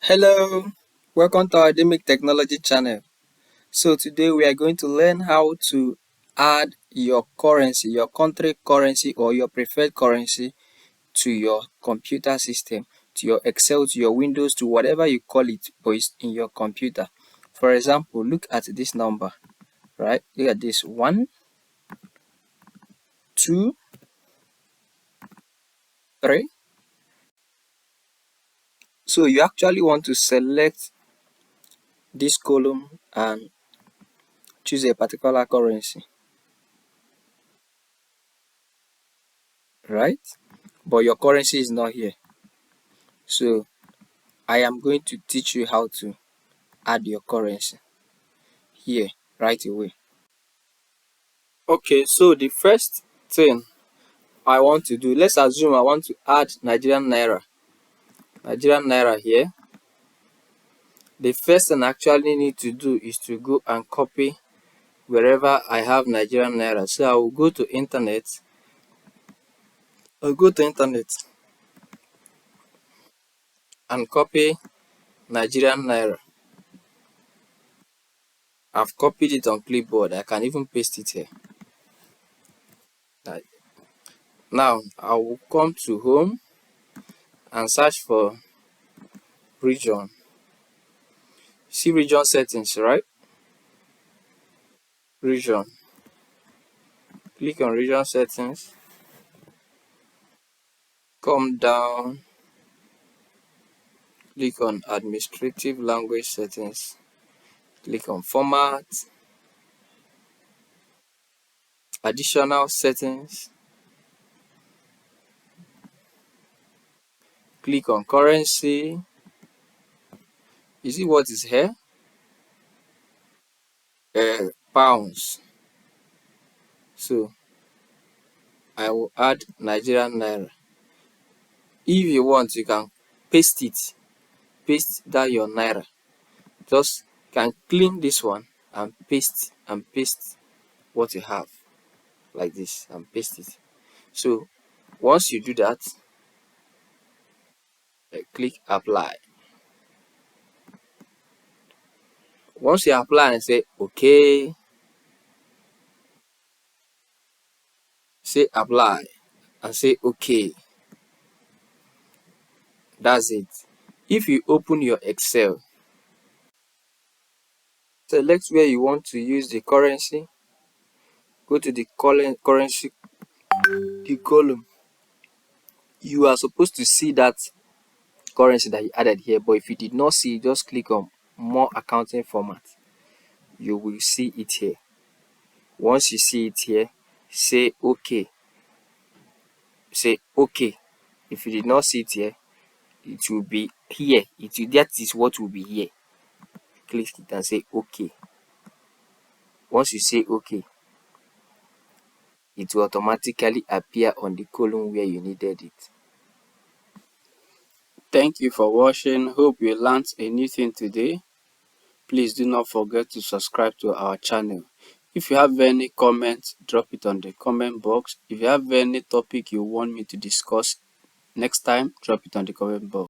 Hello, welcome to our Ourdemic technology channel. So today we are going to learn how to add your currency, your country currency or your preferred currency to your computer system, to your Excel, to your Windows, to whatever you call it, but it's in your computer. For example, look at this number, right? Look at this 1, 2, 3. So you actually want to select this column and choose a particular currency, right? But your currency is not here. So I am going to teach you how to add your currency here right away. Okay, so the first thing I want to do, let's assume I want to add Nigerian Naira. Nigerian Naira here. The first thing I actually need to do is to go and copy wherever I have Nigerian Naira. So I will go to internet. I'll go to internet and copy Nigerian Naira. I've copied it on clipboard. I can even paste it here. Like, now I will come to home and search for region. See region settings, right? Region. Click on region settings. Come down. Click on administrative language settings. Click on format. Additional settings. Click on currency. You see what is here? Pounds. So I will add Nigerian Naira. If you want, you can paste it. Paste that your Naira. Just can clean this one and paste what you have like this and paste it. So once you do that, click apply. Once you apply and say okay, say apply and say okay. That's it. If you open your Excel, select where you want to use the currency. Go to the currency, the column. You are supposed to see that currency that you added here, but if you did not see, just click on more accounting format. You will see it here. Once you see it here, say okay. Say okay. If you did not see it here, it will be here. That is what will be here. Click it and say okay. Once you say okay, it will automatically appear on the column where you needed it. Thank you for watching. Hope you learned a new thing today. Please do not forget to subscribe to our channel. If you have any comments, drop it on the comment box. If you have any topic you want me to discuss next time, drop it on the comment box.